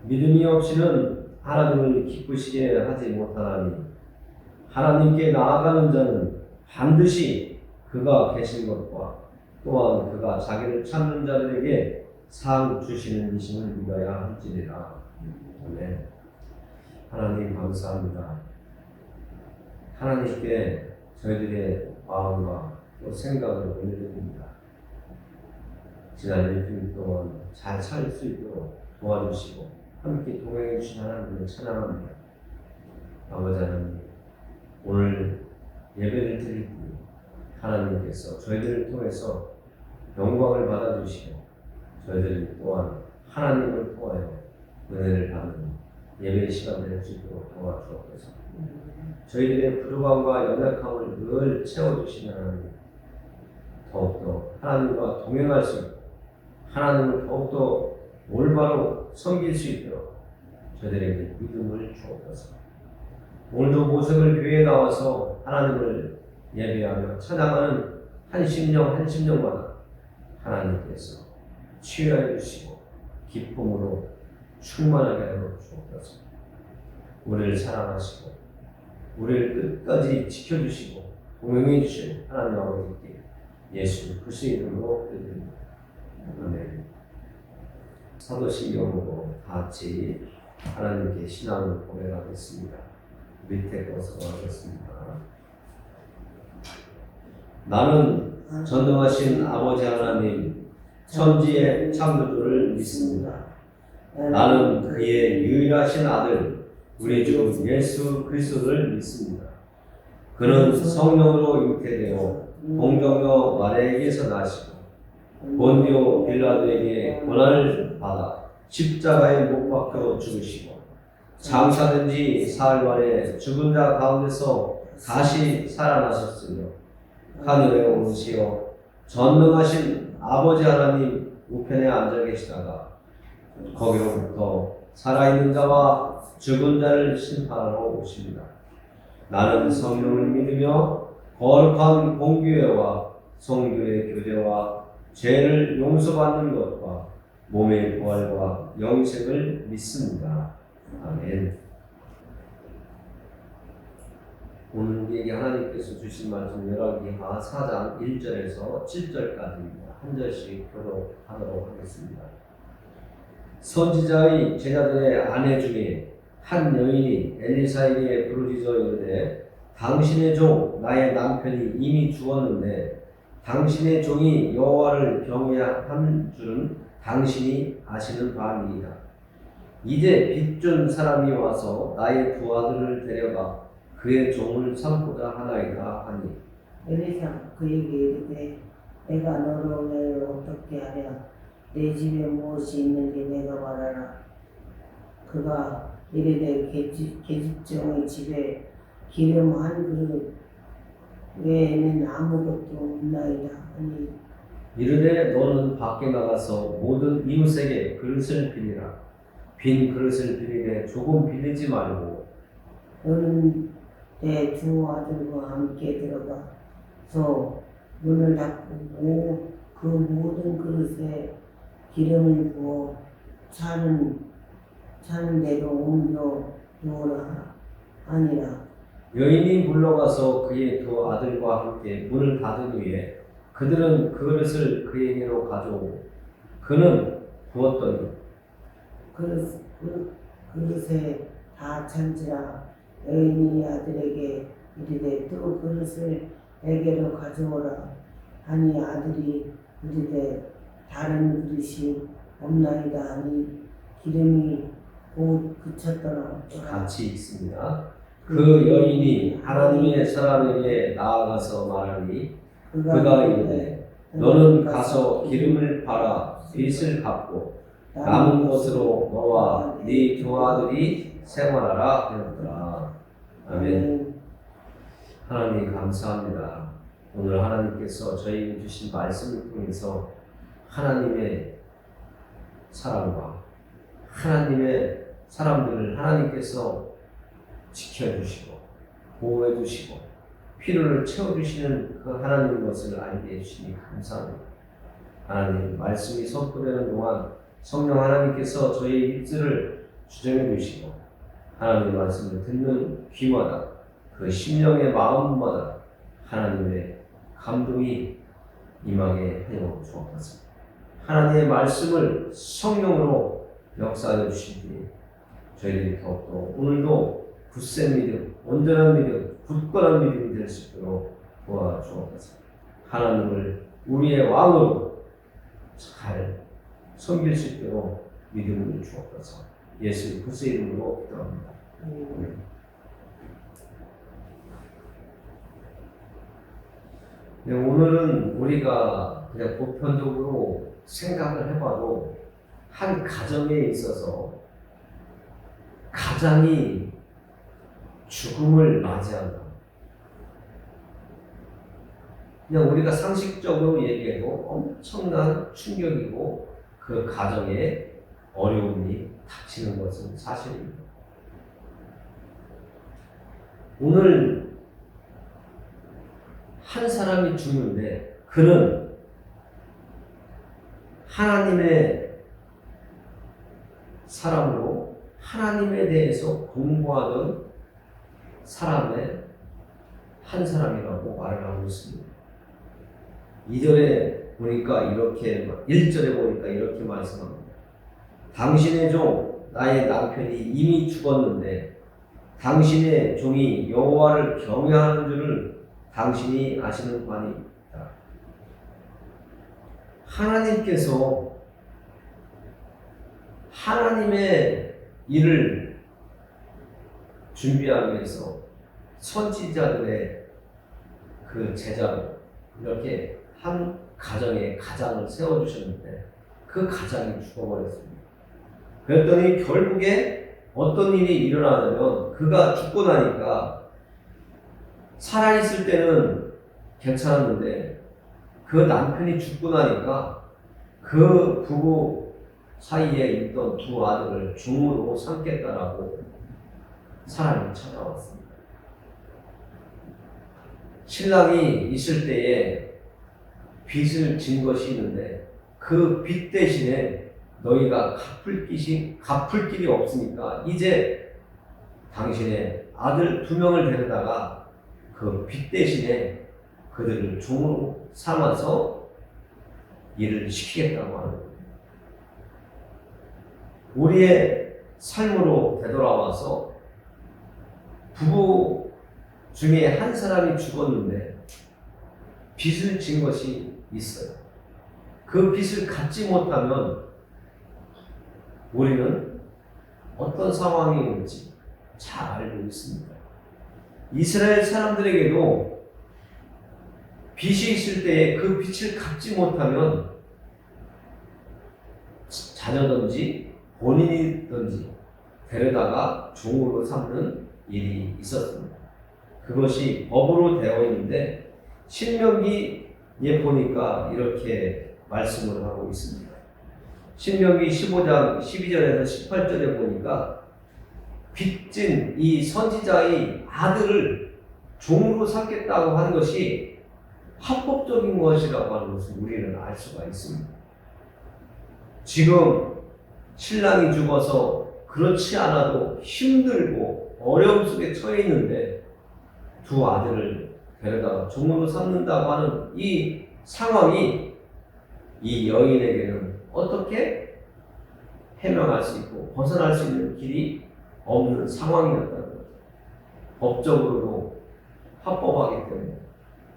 믿음이 없이는 하나님을 기쁘시게 하지 못하나니 하나님께 나아가는 자는 반드시 그가 계신 것과 또한 그가 자기를 찾는 자들에게 상 주시는 이심을 믿어야 할지니라. 아멘. 하나님 감사합니다. 하나님께 저희들의 마음과 또 생각을 올려드립니다. 지난 일주일 동안 잘 살 수 있도록 도와주시고 함께 동행해 주신 하나님을 찬양합니다. 아버지 하나님, 오늘 예배를 드릴 때 하나님께서 저희들을 통해서 영광을 받아주시고 저희들이 또한 하나님을 통하여 은혜를 받는 예배의 시간 될 수 있도록 도와주옵소서. 저희들의 부족함과 연약함을 늘 채워주시는 하나님, 더욱더 하나님과 동행할 수 있고 하나님을 더욱더 올바로 섬길 수 있도록 저희들에게 믿음을 주옵소서. 오늘도 모습을 교회에 나와서 하나님을 예배하며 찬양하는 한 심령마다 하나님께서 치유하여 주시고 기쁨으로 충만하게 하여 주옵소서. 우리를 사랑하시고 우리를 끝까지 지켜주시고 동행해 주실 하나님 아버지께 예수 그리스도의 이름으로 기도드립니다. 아멘. 사도신경으로 다 같이 하나님께 신앙을 고백하겠습니다. 밑에 것으로 하겠습니다. 나는 전능하신 아버지 하나님 천지의 창조주를 믿습니다. 나는 그의 유일하신 아들 우리 주 예수 그리스도를 믿습니다. 그는 성령으로 잉태되어 동정녀 마리아에게서 나시고 본디오 빌라도에게 고난을 받아 십자가에 못 박혀 죽으시고 장사된 지 사흘 만에 죽은 자 가운데서 다시 살아나셨으며 하늘에 오르시어 전능하신 아버지 하나님 우편에 앉아 계시다가 거기로부터 살아있는 자와 죽은 자를 심판하러 오십니다. 나는 성령을 믿으며 거룩한 공교회와 성교의 교제와 죄를 용서받는 것과 몸의 부활과 영생을 믿습니다. 아멘. 오늘 우리에게 하나님께서 주신 말씀 열왕기하 4장 1절에서 7절까지입니다. 한 절씩 교독하도록 하겠습니다. 선지자의 제자들의 아내 중에 한 여인이 엘리사에게 부르짖어 이르되 당신의 종 나의 남편이 이미 죽었는데 당신의 종이 여호와를 경외한 줄은 당신이 아시는 바니이다. 이제 빚준 사람이 와서 나의 두 아들을 데려가 그의 종을 삼고자 하나이다 하니 엘리사가 그에게 이르되 내가 너로 내 어떻게 하랴 내 집에 무엇이 있는지 내가 말하라. 그가 이르되 계집종의 집에 기름 한 그릇 외에는 아무것도 없나이다 하니 이르되 너는 밖에 나가서 모든 이웃에게 그릇을 빌리라. 빈 그릇을 빌리되 조금 빌리지 말고 너는 내 두 아들과 함께 들어가서 문을 닫고 그 모든 그릇에 기름을 부어 차는 대로 옮겨 놓으라 하니라. 여인이 물러가서 그의 두 아들과 함께 문을 닫은 후에 그들은 그릇을 그에게로 가져오고 그는 부었더니 그릇에 다 찬지라. 여인이 아들에게 이르되 또 그릇을 내게로 가져오라 하니 아들이 이르되 다른 그릇이 없나이다 하니 기름이 곧 그쳤더라. 같이 있습니다. 그 여인이 하나님의 사람에게 나아가서 말하니 그가 이르되 너는 가서 기름을 팔아 빚을 갚고 남은 것으로 너와 네 두 아들이 생활하라 하였더라. 아멘. 하나님 감사합니다. 오늘 하나님께서 저희에게 주신 말씀을 통해서 하나님의 사랑과 하나님의 사람들을 하나님께서 지켜주시고 보호해주시고 필요를 채워주시는 그 하나님의 것을 알게 해주시니 감사합니다. 하나님 말씀이 선포되는 동안 성령 하나님께서 저희의 입술을 주정해 주시고 하나님의 말씀을 듣는 귀마다 그 심령의 마음마다 하나님의 감동이 임하게 하여 주옵소서. 하나님의 말씀을 성령으로 역사하여 주시기에 저희들이 더욱더 오늘도 굳센 믿음, 온전한 믿음, 굳건한 믿음이 될 수 있도록 도와주옵소서. 하나님을 우리의 왕으로 잘 섬길 수 있도록 믿음을 주옵소서. 예수 그리스도의 이름으로 기도합니다. 네, 오늘은 우리가 그냥 보편적으로 생각을 해봐도 한 가정에 있어서 가장이 죽음을 맞이한다. 그냥 우리가 상식적으로 얘기해도 엄청난 충격이고 그 가정에 어려움이 닥치는 것은 사실입니다. 오늘 한 사람이 죽는데 그는 하나님의 사람으로 하나님에 대해서 공부하던 사람의 한 사람이라고 말을 하고 있습니다. 2절에 보니까 이렇게, 1절에 보니까 이렇게 말씀합니다. 당신의 종 나의 남편이 이미 죽었는데 당신의 종이 여호와를 경외하는 줄을 당신이 아시는 바니이다. 하나님께서 하나님의 일을 준비하기 위해서 선지자들의 그 제자로 이렇게 한 가정에 가장을 세워주셨는데 그 가장이 죽어버렸습니다. 그랬더니 결국에 어떤 일이 일어나냐면 그가 죽고 나니까 살아있을 때는 괜찮았는데 그 남편이 죽고 나니까 그 부부 사이에 있던 두 아들을 종으로 삼겠다라고 사람이 찾아왔습니다. 신랑이 있을 때에 빚을 진 것이 있는데 그 빚 대신에 너희가 갚을 길이 없으니까 이제 당신의 아들 2명을 데려다가 그 빚 대신에 그들을 종으로 삼아서 일을 시키겠다고 하는 거예요. 우리의 삶으로 되돌아와서 부부 중에 한 사람이 죽었는데 빚을 진 것이 있어요. 그 빚을 갚지 못하면 우리는 어떤 상황이 올지 잘 알고 있습니다. 이스라엘 사람들에게도 빚이 있을 때에 그 빚을 갚지 못하면 자녀든지 본인이든지 데려다가 종으로 삼는 일이 있었습니다. 그것이 법으로 되어 있는데 신명기에 보니까 이렇게 말씀을 하고 있습니다. 신명기 15장 12절에서 18절에 보니까 빚진 이 선지자의 아들을 종으로 삼겠다고 하는 것이 합법적인 것이라고 하는 것을 우리는 알 수가 있습니다. 지금 신랑이 죽어서 그렇지 않아도 힘들고 어려움 속에 처해 있는데 두 아들을 데려다가 종으로 삼는다고 하는 이 상황이 이 여인에게는 어떻게 해명할 수 있고 벗어날 수 있는 길이 없는 상황이었다는 거죠. 법적으로도 합법하기 때문에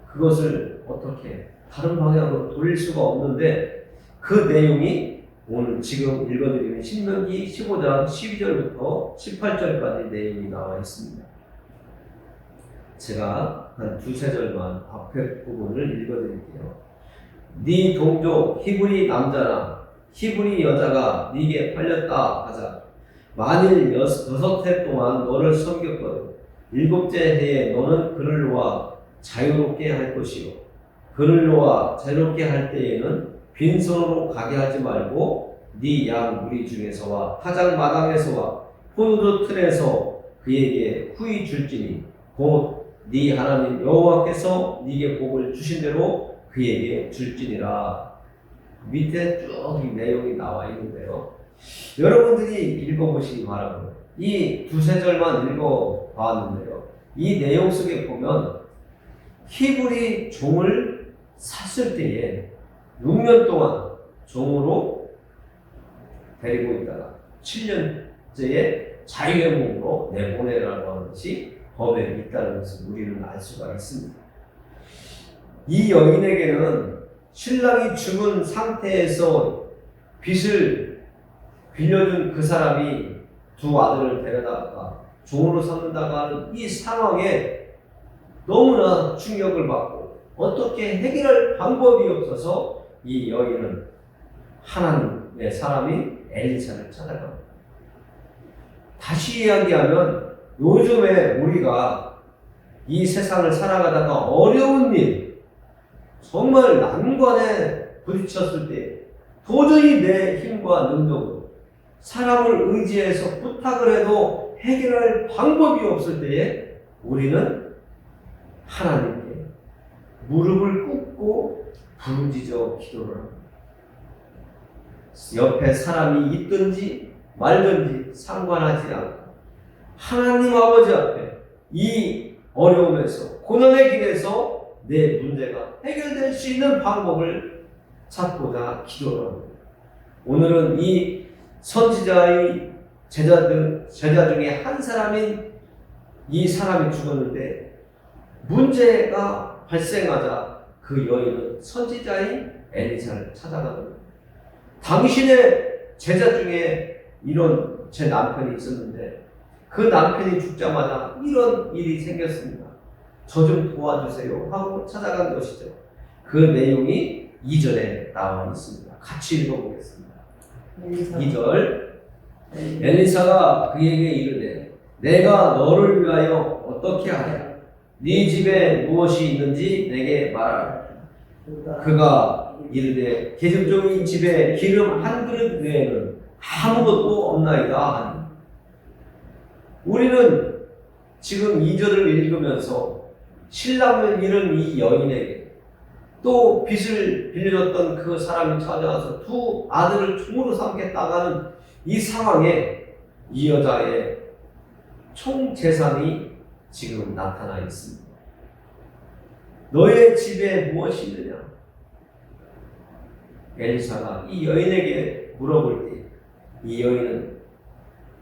그것을 어떻게 다른 방향으로 돌릴 수가 없는데 그 내용이 오늘 지금 읽어드리는 신명기 15장 12절부터 18절까지 내용이 나와 있습니다. 제가 한 두세 절만 앞에 부분을 읽어드릴게요. 네 동족 히브리 남자나 히브리 여자가 네게 팔렸다 하자. 만일 6해 동안 너를 섬겼거든 7째 해에 너는 그를 놓아 자유롭게 할 것이요 그를 놓아 자유롭게 할 때에는 빈손으로 가게 하지 말고 네 양 무리 중에서와 타작 마당에서와 포도주 틀에서 그에게 후히 줄지니 곧 네 하나님 여호와께서 네게 복을 주신 대로 그에게 줄지니라. 밑에 쭉 이 내용이 나와 있는데요. 여러분들이 읽어보시기 바랍니다. 이 두세 절만 읽어봤는데요. 이 내용 속에 보면 히브리 종을 샀을 때에 6년 동안 종으로 데리고 있다가 7년째에 자유의 몸으로 내보내라고 하는 것이 법에 있다는 것을 우리는 알 수가 있습니다. 이 여인에게는 신랑이 죽은 상태에서 빚을 빌려준 그 사람이 두 아들을 데려다가 종으로 삼는다고 하는 이 상황에 너무나 충격을 받고 어떻게 해결할 방법이 없어서 이 여인은 하나님의 사람인 엘리사를 찾아갑니다. 다시 이야기하면 요즘에 우리가 이 세상을 살아가다가 어려운 일, 정말 난관에 부딪혔을 때 도저히 내 힘과 능력으로 사람을 의지해서 부탁을 해도 해결할 방법이 없을 때에 우리는 하나님께 무릎을 꿇고 부르짖어 기도를 합니다. 옆에 사람이 있든지 말든지 상관하지 않고 하나님 아버지 앞에 이 어려움에서 고난의 길에서 내 문제가 해결될 수 있는 방법을 찾고자 기도를 합니다. 오늘은 이 선지자의 제자 중에 한 사람인 이 사람이 죽었는데 문제가 발생하자 그 여인은 선지자인 엘리사를 찾아갑니다. 당신의 제자 중에 이런 제 남편이 있었는데 그 남편이 죽자마자 이런 일이 생겼습니다. 저 좀 도와주세요 하고 찾아간 것이죠. 그 내용이 2절에 나와 있습니다. 같이 읽어보겠습니다. 2절 엘리사가 그에게 이르되 내가 너를 위하여 어떻게 하랴? 네 집에 무엇이 있는지 내게 말하라. 그가 이르되 계집종의 집에 기름 한 그릇 외에는 아무것도 없나이다 하니 우리는 지금 2절을 읽으면서 신랑을 잃은 이 여인에게 또 빚을 빌려줬던 그 사람이 찾아와서 두 아들을 종으로 삼겠다가는 이 상황에 이 여자의 총 재산이 지금 나타나 있습니다. 너의 집에 무엇이 있느냐? 엘리사가 이 여인에게 물어볼 때 이 여인은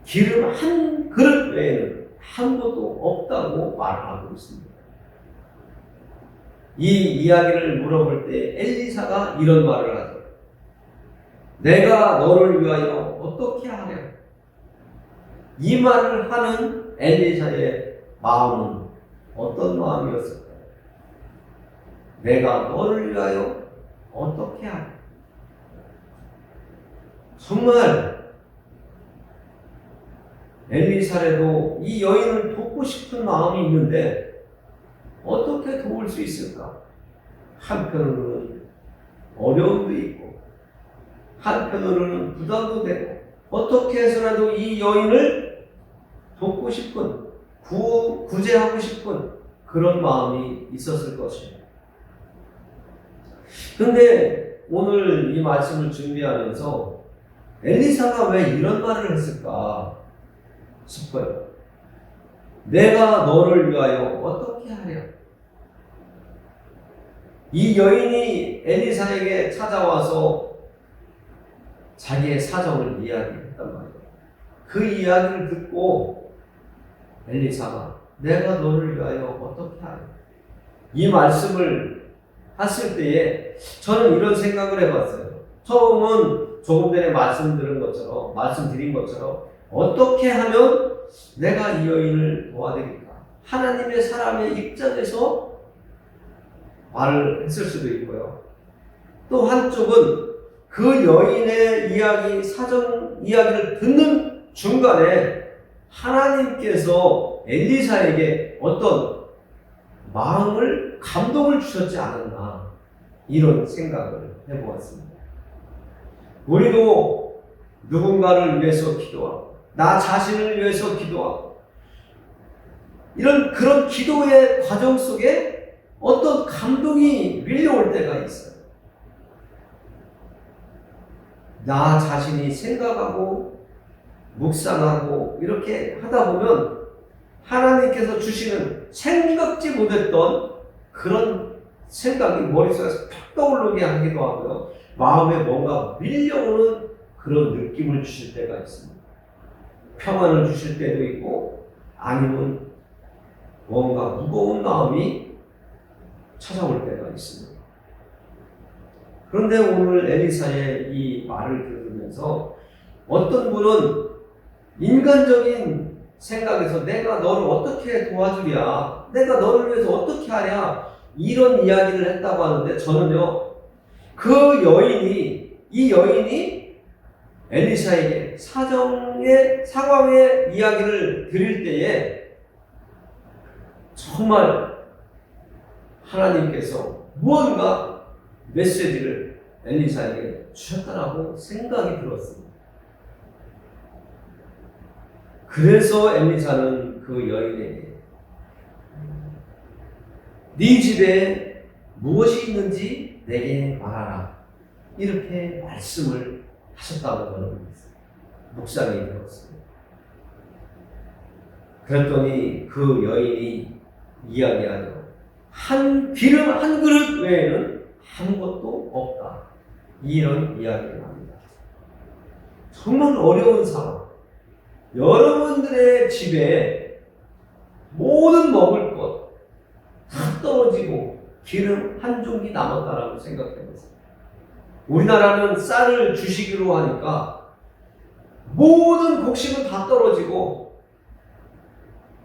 기름 한 그릇 외에는 아무것도 없다고 말하고 있습니다. 이 이야기를 물어볼 때 엘리사가 이런 말을 하죠. 내가 너를 위하여 어떻게 하랴? 이 말을 하는 엘리사의 마음은 어떤 마음이었을까요? 내가 너를 위하여 어떻게 하랴? 정말 엘리사라도 이 여인을 돕고 싶은 마음이 있는데 어떻게 도울 수 있을까? 한편으로는 어려움도 있고 한편으로는 부담도 되고 어떻게 해서라도 이 여인을 돕고 싶은 구제하고 싶은 그런 마음이 있었을 것입니다. 그런데 오늘 이 말씀을 준비하면서 엘리사가 왜 이런 말을 했을까 싶어요. 내가 너를 위하여 어떻게 하랴? 이 여인이 엘리사에게 찾아와서 자기의 사정을 이야기했단 말이에요. 그 이야기를 듣고 엘리사가 내가 너를 위하여 어떻게 하랴? 이 말씀을 했을 때에 저는 이런 생각을 해봤어요. 처음은 조금 전에 말씀드린 것처럼 어떻게 하면 내가 이 여인을 도와드릴까? 하나님의 사람의 입장에서 말을 했을 수도 있고요. 또 한쪽은 그 여인의 사정 이야기를 듣는 중간에 하나님께서 엘리사에게 어떤 감동을 주셨지 않았나 이런 생각을 해보았습니다. 우리도 누군가를 위해서 기도하고 나 자신을 위해서 기도하고 그런 기도의 과정 속에 어떤 감동이 밀려올 때가 있어요. 나 자신이 생각하고 묵상하고 이렇게 하다 보면 하나님께서 주시는 생각지 못했던 그런 생각이 머릿속에서 팍 떠오르게 하기도 하고요. 마음에 뭔가 밀려오는 그런 느낌을 주실 때가 있습니다. 평안을 주실 때도 있고 아니면 뭔가 무거운 마음이 찾아올 때가 있습니다. 그런데 오늘 엘리사의 이 말을 들으면서 어떤 분은 인간적인 생각에서 내가 너를 어떻게 도와주랴, 내가 너를 위해서 어떻게 하랴, 이런 이야기를 했다고 하는데 저는요, 이 여인이 엘리사에게 상황의 이야기를 드릴 때에 정말 하나님께서 무언가 메시지를 엘리사에게 주셨다라고 생각이 들었습니다. 그래서 엘리사는 그 여인에게 네 집에 무엇이 있는지 내게 말하라, 이렇게 말씀을 하셨다고 저는 묵상이 되었습니다. 그랬더니 그 여인이 이야기하죠. 기름 한 그릇 외에는 아무것도 없다, 이런 이야기를 합니다. 정말 어려운 상황. 여러분들의 집에 모든 먹을 것 다 떨어지고 기름 한 종기 남았다라고 생각해보세요. 우리나라는 쌀을 주시기로 하니까 모든 곡식은 다 떨어지고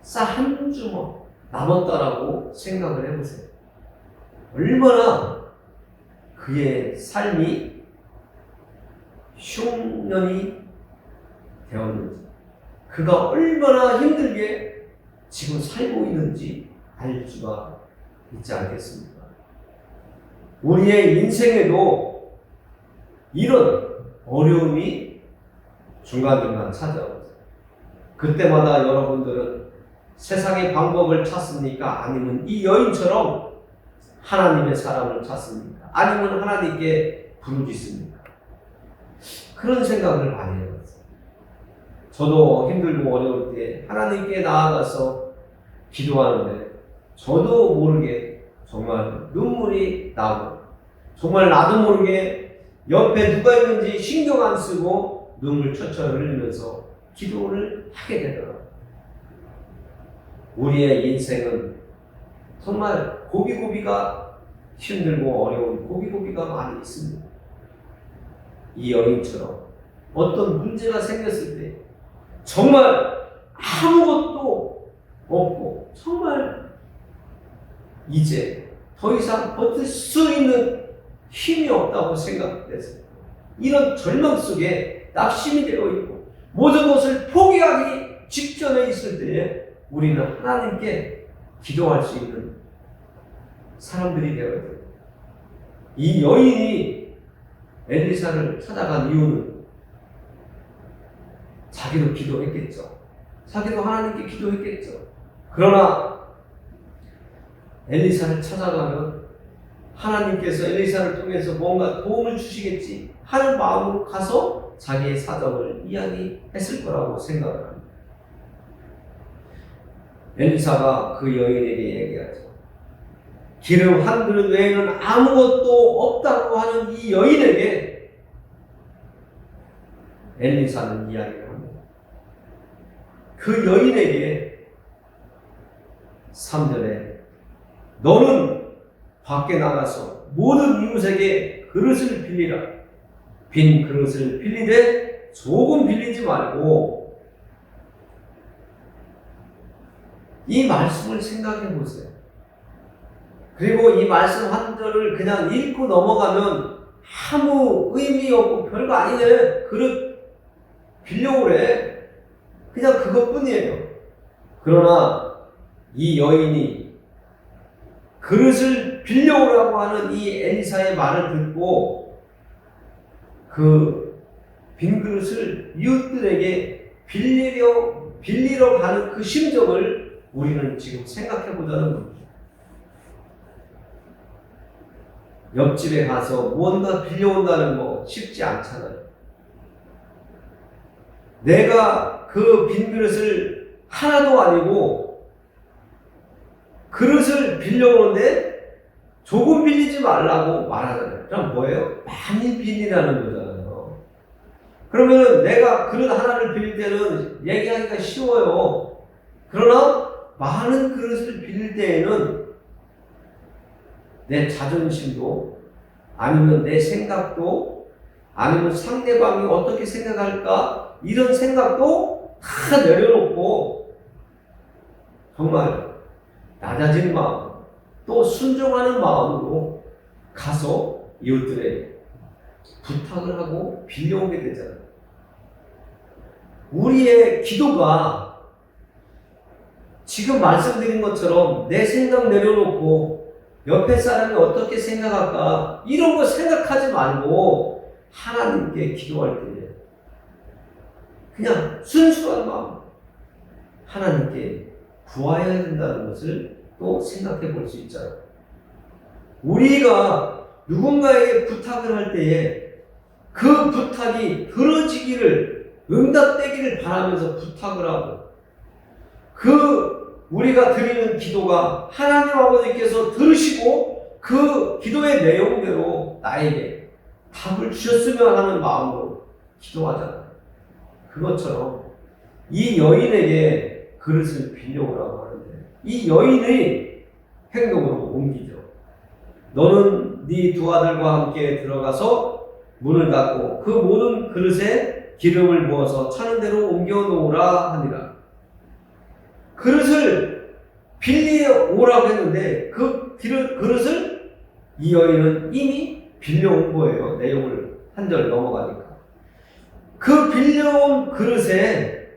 쌀 한 주먹 남았다라고 생각을 해보세요. 얼마나 그의 삶이 흉년이 되었는지, 그가 얼마나 힘들게 지금 살고 있는지 알 수가 있지 않겠습니까? 우리의 인생에도 이런 어려움이 중간중간 찾아오죠. 그때마다 여러분들은 세상의 방법을 찾습니까? 아니면 이 여인처럼 하나님의 사랑을 찾습니까? 아니면 하나님께 부르짖습니까? 그런 생각을 많이 해요. 저도 힘들고 어려울 때 하나님께 나아가서 기도하는데 저도 모르게 정말 눈물이 나고, 정말 나도 모르게 옆에 누가 있는지 신경 안 쓰고 눈물 철철 흘리면서 기도를 하게 되더라고요. 우리의 인생은 정말 고비고비가 힘들고 어려운 고비고비가 많이 있습니다. 이 여인처럼 어떤 문제가 생겼을 때 정말 아무것도 없고 정말 이제 더 이상 버틸 수 있는 힘이 없다고 생각돼서 이런 절망 속에 낙심이 되어 있고 모든 것을 포기하기 직전에 있을 때에 우리는 하나님께 기도할 수 있는 사람들이 되어야 돼요. 이 여인이 엘리사를 찾아간 이유는 자기도 기도했겠죠. 자기도 하나님께 기도했겠죠. 그러나 엘리사를 찾아가면 하나님께서 엘리사를 통해서 뭔가 도움을 주시겠지 하는 마음으로 가서 자기의 사정을 이야기했을 거라고 생각을 합니다. 엘리사가 그 여인에게 얘기하죠. 기름 한 그릇 외에는 아무것도 없다고 하는 이 여인에게 엘리사는 이야기를 합니다. 그 여인에게 3절에 너는 밖에 나가서 모든 이웃에게 그릇을 빌리라. 빈 그릇을 빌리되 조금 빌리지 말고. 이 말씀을 생각해 보세요. 그리고 이 말씀 한 절을 그냥 읽고 넘어가면 아무 의미 없고 별거 아니네. 그릇 빌려오래. 그냥 그것뿐이에요. 그러나 이 여인이 그릇을 빌려오라고 하는 이 엘리사의 말을 듣고 그 빈 그릇을 이웃들에게 빌리러 가는 그 심정을 우리는 지금 생각해 보자는 겁니다. 옆집에 가서 무언가 빌려온다는 거 쉽지 않잖아요. 내가 그 빈 그릇을 하나도 아니고 그릇을 빌려오는데 조금 빌리지 말라고 말하잖아요. 그럼 뭐예요? 많이 빌리라는 거잖아요. 그러면 내가 그릇 하나를 빌릴 때는 얘기하기가 쉬워요. 그러나 많은 그릇을 빌릴 때에는 내 자존심도 아니면 내 생각도 아니면 상대방이 어떻게 생각할까 이런 생각도 다 내려놓고 정말 낮아진 마음 또 순종하는 마음으로 가서 이웃들에게 부탁을 하고 빌려오게 되잖아요. 우리의 기도가 지금 말씀드린 것처럼 내 생각 내려놓고 옆에 사람이 어떻게 생각할까 이런 거 생각하지 말고 하나님께 기도할 때 그냥 순수한 마음 하나님께 구해야 된다는 것을 또 생각해 볼 수 있잖아요. 우리가 누군가에게 부탁을 할 때에 그 부탁이 들어지기를 응답되기를 바라면서 부탁을 하고 그 우리가 드리는 기도가 하나님 아버지께서 들으시고 그 기도의 내용대로 나에게 답을 주셨으면 하는 마음으로 기도하잖아요. 그것처럼 이 여인에게 그릇을 빌려오라고 하는데 이 여인의 행동으로 옮기죠. 너는 네 두 아들과 함께 들어가서 문을 닫고 그 모든 그릇에 기름을 부어서 차는 대로 옮겨 놓으라 하니라. 그릇을 빌려 오라고 했는데 그 그릇을 이 여인은 이미 빌려온 거예요. 내용을 한 절 넘어가니까. 그 빌려온 그릇에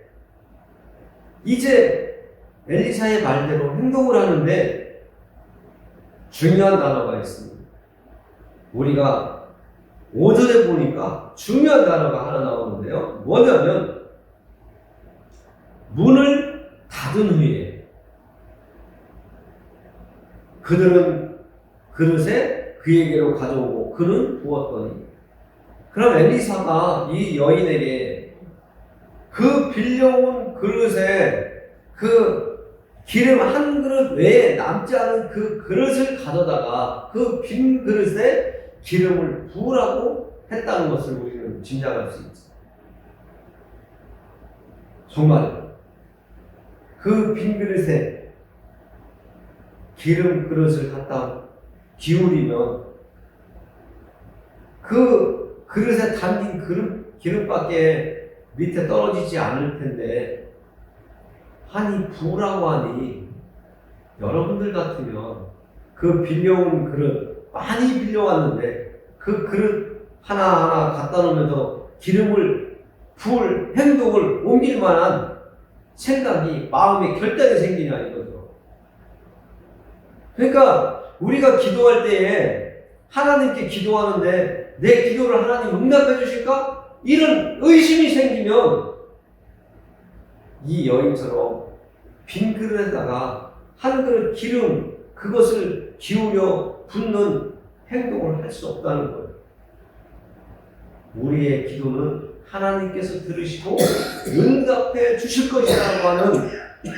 이제 엘리사의 말대로 행동을 하는데 중요한 단어가 있습니다. 우리가 5절에 보니까 중요한 단어가 하나 나오는데요. 뭐냐면 문을 닫은 후에 그들은 그릇에 그에게로 가져오고 그는 부었더니 그럼 엘리사가 이 여인에게 그 빌려온 그릇에 그 기름 한 그릇 외에 남지 않은 그 그릇을 가져다가 그 빈 그릇에 기름을 부으라고 했다는 것을 우리는 짐작할 수 있습니다. 정말 그 빈 그릇에 기름 그릇을 갖다 기울이면 그 그릇에 담긴 기름밖에 밑에 떨어지지 않을 텐데 한이 부으라고 하니 여러분들 같으면 그 빌려온 그릇 많이 빌려왔는데 그 그릇 하나하나 갖다 놓으면서 기름을 부을 행동을 옮길 만한 생각이 마음에 결단이 생기냐 이거죠. 그러니까 우리가 기도할 때에 하나님께 기도하는데 내 기도를 하나님 응답해 주실까? 이런 의심이 생기면 이 여인처럼 빈 그릇에다가 한 그릇 기름 그것을 기울여 붓는 행동을 할 수 없다는 거예요. 우리의 기도는 하나님께서 들으시고 응답해 주실 것이라고 하는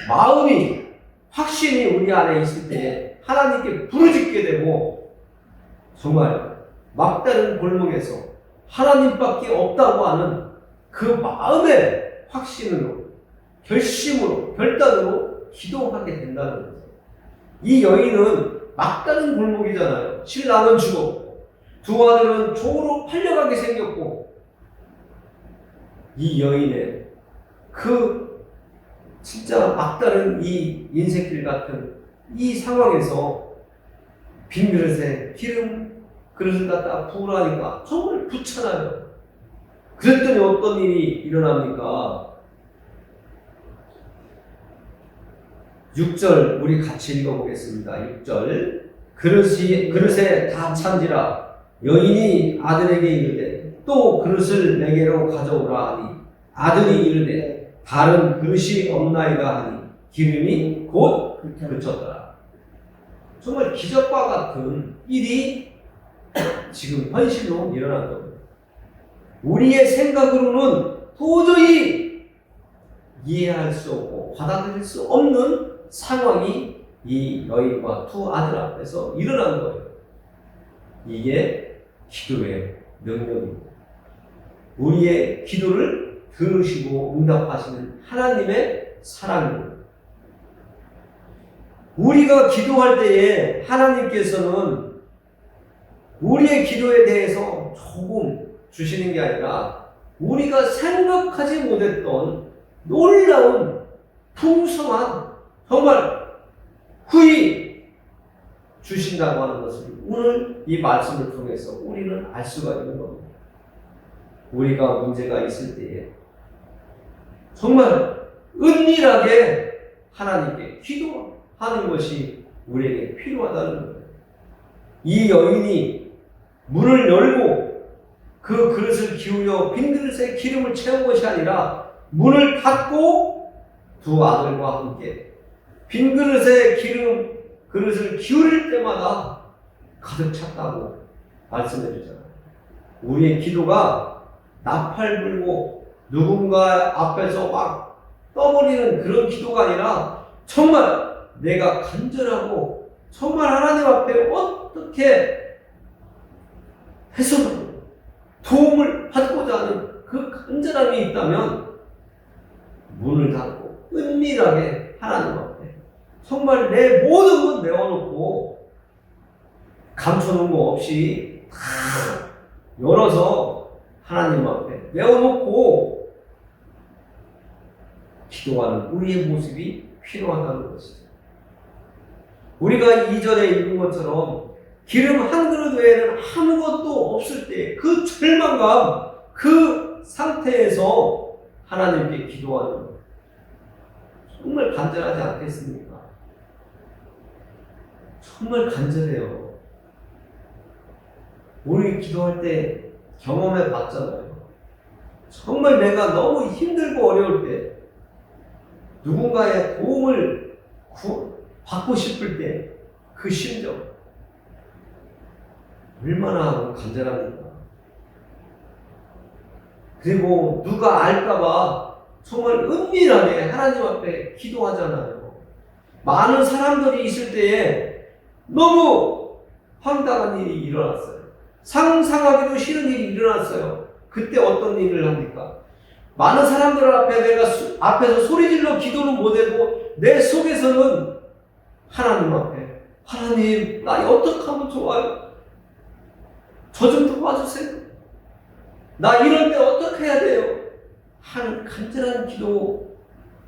마음이 확신이 우리 안에 있을 때 하나님께 부르짖게 되고 정말 막다른 골목에서 하나님밖에 없다고 하는 그 마음의 확신으로 결심으로 결단으로 기도하게 된다는 거죠. 이 여인은 막다른 골목이잖아요. 신랑은 죽었고 두 아들은 종으로 팔려가게 생겼고 이 여인의 그 진짜 막다른 이 인생길 같은 이 상황에서 빈 그릇에 기름 그릇을 갖다 부으라니까 정말 귀찮아요. 그랬더니 어떤 일이 일어납니까? 6절 우리 같이 읽어보겠습니다. 6절 그릇에 다 찬지라 여인이 아들에게 이르되 또 그릇을 내게로 가져오라 하니 아들이 이르되 다른 그릇이 없나이다 하니 기름이 곧 그쳤더라. 정말 기적과 같은 일이 지금 현실로 일어난 겁니다. 우리의 생각으로는 도저히 이해할 수 없고 받아들일 수 없는 상황이 이 여인과 두 아들 앞에서 일어난 거예요. 이게 기도의 능력입니다. 우리의 기도를 들으시고 응답하시는 하나님의 사랑입니다. 우리가 기도할 때에 하나님께서는 우리의 기도에 대해서 조금 주시는 게 아니라 우리가 생각하지 못했던 놀라운 풍성한 정말 후히 주신다고 하는 것을 오늘 이 말씀을 통해서 우리는 알 수가 있는 겁니다. 우리가 문제가 있을 때에 정말 은밀하게 하나님께 기도하는 것이 우리에게 필요하다는 거예요. 이 여인이 문을 열고 그 그릇을 기울여 빈 그릇에 기름을 채운 것이 아니라 문을 닫고 두 아들과 함께 빈 그릇에 그릇을 기울일 때마다 가득 찼다고 말씀해 주잖아요. 우리의 기도가 나팔 불고 누군가 앞에서 막 떠버리는 그런 기도가 아니라 정말 내가 간절하고 정말 하나님 앞에 어떻게 해서든 도움을 받고자 하는 그 간절함이 있다면 문을 닫고 은밀하게 하나님 앞에 정말 내 모든 것 내어놓고 감춰놓은 거 없이 다 열어서 하나님 앞에 내어놓고 기도하는 우리의 모습이 필요하다는 것이죠. 우리가 이전에 읽은 것처럼 기름 한 그릇 외에는 아무것도 없을 때 그 절망감, 그 상태에서 하나님께 기도하는 것 정말 간절하지 않겠습니까? 정말 간절해요. 우리 기도할 때 경험해 봤잖아요. 정말 내가 너무 힘들고 어려울 때 누군가의 도움을 받고 싶을 때 그 심정 얼마나 간절합니까? 그리고 누가 알까봐 정말 은밀하게 하나님 앞에 기도하잖아요. 많은 사람들이 있을 때에 너무 황당한 일이 일어났어요. 상상하기도 싫은 일이 일어났어요. 그때 어떤 일을 합니까? 많은 사람들 앞에 내가 앞에서 소리질러 기도는 못해도 내 속에서는 하나님 앞에 하나님 나 어떻게 하면 좋아요? 저 좀 도와주세요. 나 이럴 때 어떻게 해야 돼요? 하는 간절한 기도,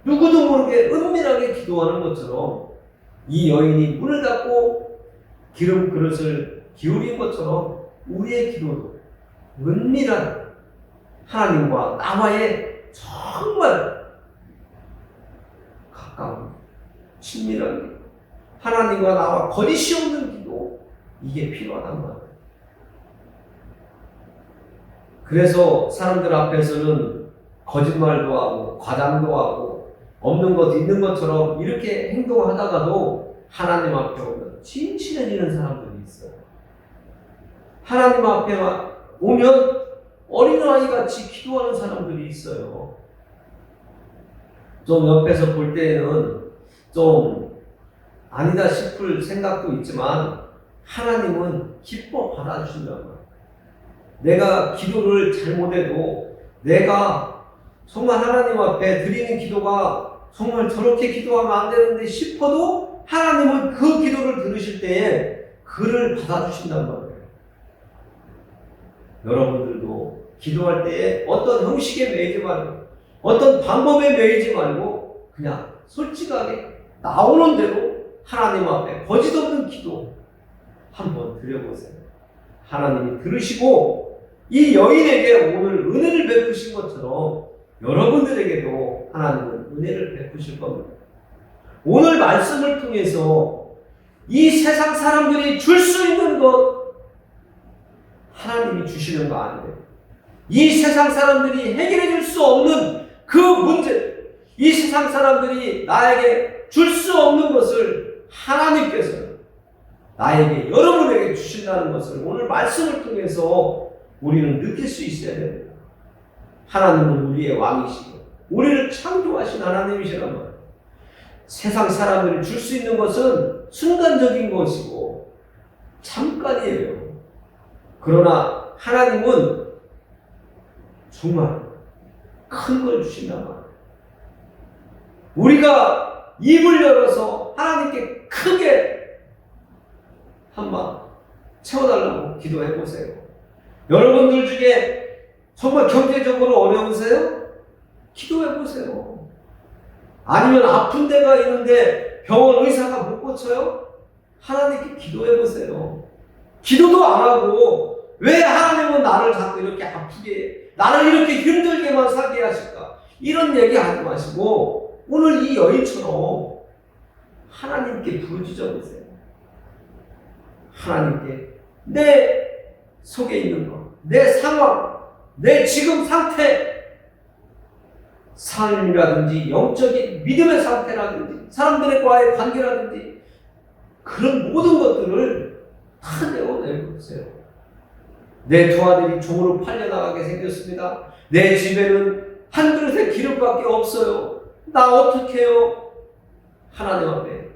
누구도 모르게 은밀하게 기도하는 것처럼 이 여인이 문을 닫고 기름 그릇을 기울인 것처럼 우리의 기도도 은밀한 하나님과 나와의 정말 가까운 친밀한 기도, 하나님과 나와 거리시 없는 기도, 이게 필요하단 말이에요. 그래서 사람들 앞에서는 거짓말도 하고 과장도 하고 없는 것 있는 것처럼 이렇게 행동하다가도 하나님 앞에 오면 진실해지는 사람들이 있어요. 하나님 앞에 오면 어린아이 같이 기도하는 사람들이 있어요. 좀 옆에서 볼 때는 좀 아니다 싶을 생각도 있지만 하나님은 기뻐 받아주신단 말이에요. 내가 기도를 잘못해도 내가 정말 하나님 앞에 드리는 기도가 정말 저렇게 기도하면 안 되는데 싶어도 하나님은 그 기도를 들으실 때에 그를 받아주신단 말이에요. 여러분들도 기도할 때에 어떤 형식에 매이지 말고 어떤 방법에 매이지 말고 그냥 솔직하게 나오는 대로 하나님 앞에 거짓 없는 기도 한번 드려보세요. 하나님이 들으시고 이 여인에게 오늘 은혜를 베푸신 것처럼 여러분들에게도 하나님은 은혜를 베푸실 겁니다. 오늘 말씀을 통해서 이 세상 사람들이 줄 수 있는 것 하나님이 주시는 거 아니에요. 이 세상 사람들이 해결해 줄 수 없는 그 문제, 이 세상 사람들이 나에게 줄 수 없는 것을 하나님께서 나에게, 여러분에게 주신다는 것을 오늘 말씀을 통해서 우리는 느낄 수 있어야 됩니다. 하나님은 우리의 왕이시고 우리를 창조하신 하나님이시란 말이에요. 세상 사람들이 줄 수 있는 것은 순간적인 것이고 잠깐이에요. 그러나 하나님은 정말 큰 걸 주신단 말이에요. 우리가 입을 열어서 하나님께 크게 한번 채워달라고 기도해 보세요. 여러분들 중에 정말 경제적으로 어려우세요? 기도해 보세요. 아니면 아픈 데가 있는데 병원 의사가 못 고쳐요? 하나님께 기도해 보세요. 기도도 안 하고 왜 하나님은 나를 자꾸 이렇게 아프게, 나를 이렇게 힘들게만 살게 하실까? 이런 얘기 하지 마시고 오늘 이 여인처럼 하나님께 부르짖어 보세요. 하나님께 내 속에 있는 것, 내 상황, 내 지금 상태, 삶이라든지 영적인 믿음의 상태라든지 사람들과의 관계라든지 그런 모든 것들을 다 내어내보세요. 내 두 아들이 종으로 팔려나가게 생겼습니다. 내 집에는 한 그릇의 기름밖에 없어요. 나 어떻게 해요? 하나님 앞에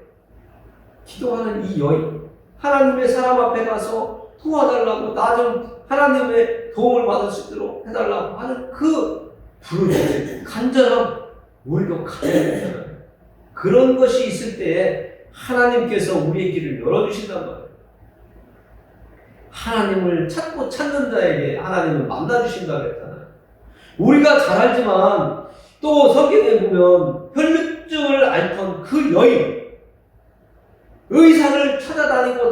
기도하는 이 여인, 하나님의 사람 앞에 가서 도와달라고, 나 좀 하나님의 도움을 받을 수 있도록 해달라고 하는 그 부르짖음, 간절함, 우리도 가져야 그런 것이 있을 때에 하나님께서 우리의 길을 열어주신단 말이에요. 하나님을 찾고 찾는 자에게 하나님을 만나주신다고 했잖아요. 우리가 잘 알지만 또 성경에 보면 혈루증을 앓던 그 여인, 의사를 찾아다니고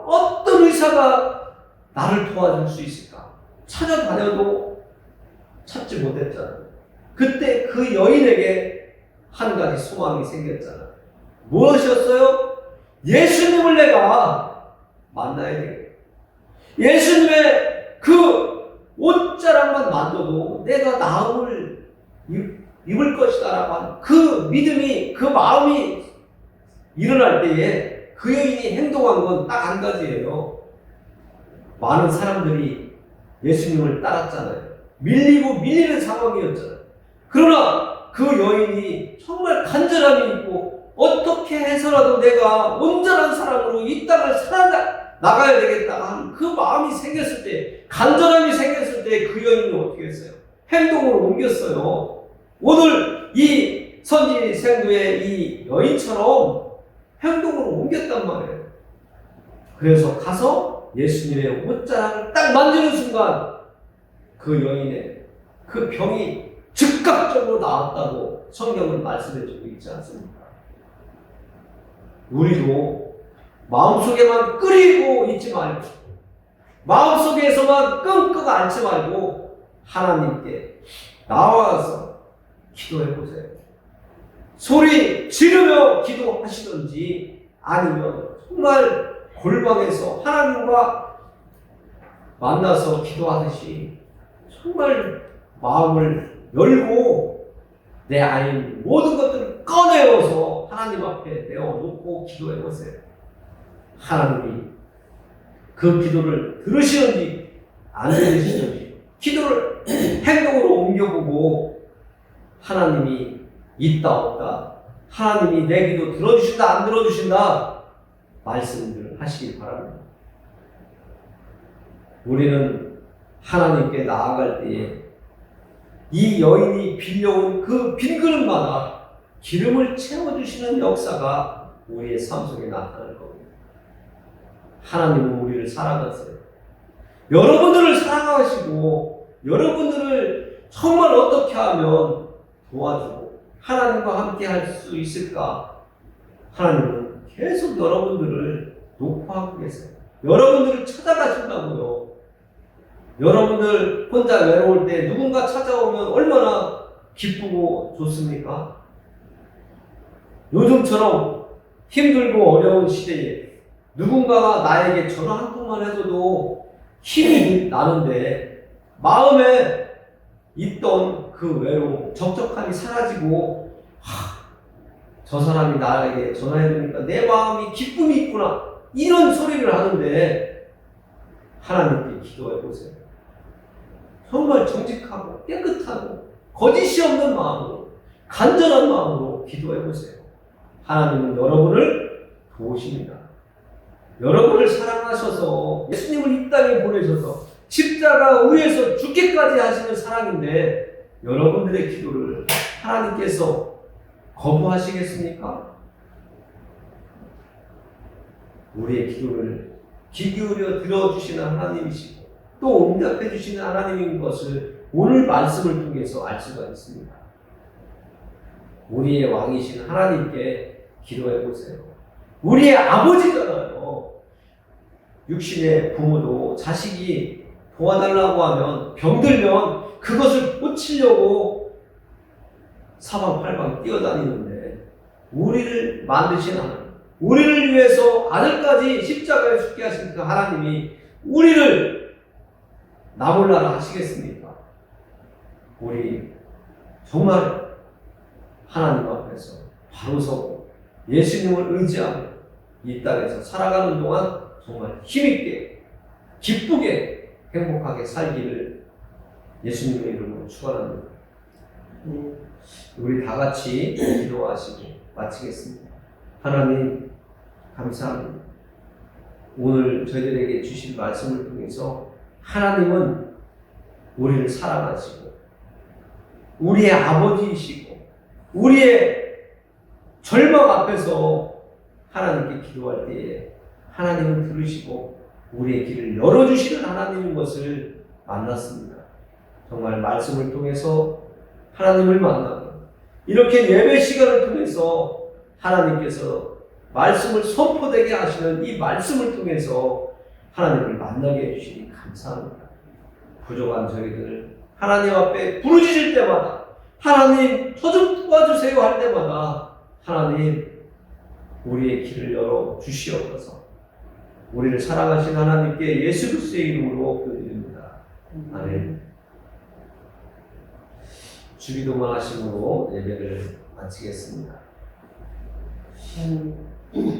어떤 의사가 나를 도와줄 수 있을까? 찾아다녀도 찾지 못했잖아요. 그때 그 여인에게 한 가지 소망이 생겼잖아요. 무엇이었어요? 예수님을 내가 만나야 되겠다. 예수님의 그 옷자락만 만져도 내가 나음을 입을 것이다라고 하는 그 믿음이, 그 마음이 일어날 때에 그 여인이 행동한 건 딱 한 가지예요. 많은 사람들이 예수님을 따랐잖아요. 밀리는 상황이었잖아요. 그러나 그 여인이 정말 간절함이 있고 어떻게 해서라도 내가 온전한 사람으로 이 땅을 살아나가야 되겠다 하는 그 마음이 생겼을 때, 간절함이 생겼을 때 그 여인이 어떻게 했어요? 행동으로 옮겼어요. 오늘 이 선지 생도의 이 여인처럼 행동으로 옮겼단 말이에요. 그래서 가서 예수님의 옷자락을 딱 만지는 순간 그 여인의 그 병이 즉각적으로 나았다고 성경은 말씀해주고 있지 않습니까? 우리도 마음속에만 끓이고 있지 말고, 마음속에서만 끙끙 앓지 말고 하나님께 나와서 기도해 보세요. 소리 지르며 기도하시든지 아니면 정말 골방에서 하나님과 만나서 기도하듯이 정말 마음을 열고 내 안에 모든 것들을 꺼내어서 하나님 앞에 내어놓고 기도해 보세요. 하나님이 그 기도를 들으시는지 안 들으시는지 기도를 행동으로 옮겨보고 하나님이 있다 없다, 하나님이 내 기도 들어주신다 안 들어주신다 말씀을 하시기 바랍니다. 우리는 하나님께 나아갈 때에 이 여인이 빌려온 그 빈 그릇마다 기름을 채워주시는 역사가 우리의 삶 속에 나타날 겁니다. 하나님은 우리를 사랑하세요. 여러분들을 사랑하시고 여러분들을 정말 어떻게 하면 도와주고 하나님과 함께 할 수 있을까? 하나님은 계속 여러분들을 녹화하고 계세요. 여러분들을 찾아가신다고요. 여러분들 혼자 외로울 때 누군가 찾아오면 얼마나 기쁘고 좋습니까? 요즘처럼 힘들고 어려운 시대에 누군가가 나에게 전화 한 통만 해줘도 힘이 나는데 마음에 있던 그 외로움, 적적함이 사라지고 저 사람이 나에게 전화해주니까 내 마음이 기쁨이 있구나 이런 소리를 하는데 하나님께 기도해 보세요. 정말 정직하고 깨끗하고 거짓이 없는 마음으로, 간절한 마음으로 기도해 보세요. 하나님은 여러분을 도우십니다. 여러분을 사랑하셔서 예수님을 이 땅에 보내셔서 십자가 위에서 죽기까지 하시는 사랑인데 여러분들의 기도를 하나님께서 거부하시겠습니까? 우리의 기도를 귀 기울여 들어주시는 하나님이시고 또 응답해 주시는 하나님인 것을 오늘 말씀을 통해서 알 수가 있습니다. 우리의 왕이신 하나님께 기도해 보세요. 우리의 아버지잖아요. 육신의 부모도 자식이 도와달라고 하면 병들면 그것을 고치려고 사방팔방 뛰어다니는데 우리를 만드신 하나님, 우리를 위해서 아들까지 십자가에 죽게 하신 그 하나님이 우리를 나몰라라 하시겠습니까? 우리 정말 하나님 앞에서 바로 서고 예수님을 의지하고 이 땅에서 살아가는 동안 정말 힘있게 기쁘게 행복하게 살기를 예수님의 이름으로 축원합니다. 우리 다 같이 기도하시고 마치겠습니다. 하나님 감사합니다. 오늘 저희들에게 주신 말씀을 통해서 하나님은 우리를 사랑하시고 우리의 아버지이시고 우리의 절망 앞에서 하나님께 기도할 때에 하나님은 들으시고 우리의 길을 열어주시는 하나님인 것을 만났습니다. 정말 말씀을 통해서 하나님을 만나고 이렇게 예배 시간을 통해서 하나님께서 말씀을 선포되게 하시는 이 말씀을 통해서 하나님을 만나게 해주시니 감사합니다. 부족한 저희들 하나님 앞에 부르짖을 때마다 하나님 저 좀 도와주세요 할 때마다 하나님 우리의 길을 열어 주시옵소서. 우리를 사랑하신 하나님께 예수 그리스도의 이름으로 기도드립니다. 아멘. 주기도만 하심으로 예배를 마치겠습니다.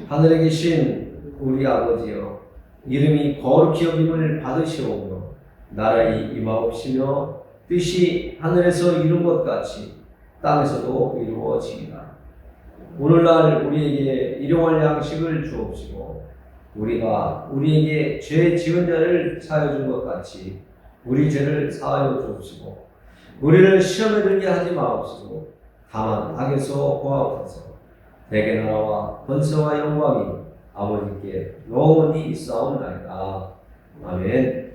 하늘에 계신 우리 아버지여, 이름이 거룩히 여김을 받으시오며 나라의 임하옵시며 뜻이 하늘에서 이룬 것 같이 땅에서도 이루어지리라. 오늘날 우리에게 일용할 양식을 주옵시고 우리가 우리에게 죄 지은 자를 사하여 준 것 같이 우리 죄를 사하여 주옵시고 우리를 시험에 들게 하지 마옵시고 다만 악에서 구하옵소서. 내게 나라와 권세와 영광이 아버지께 영원히 있사옵나이다. 아멘.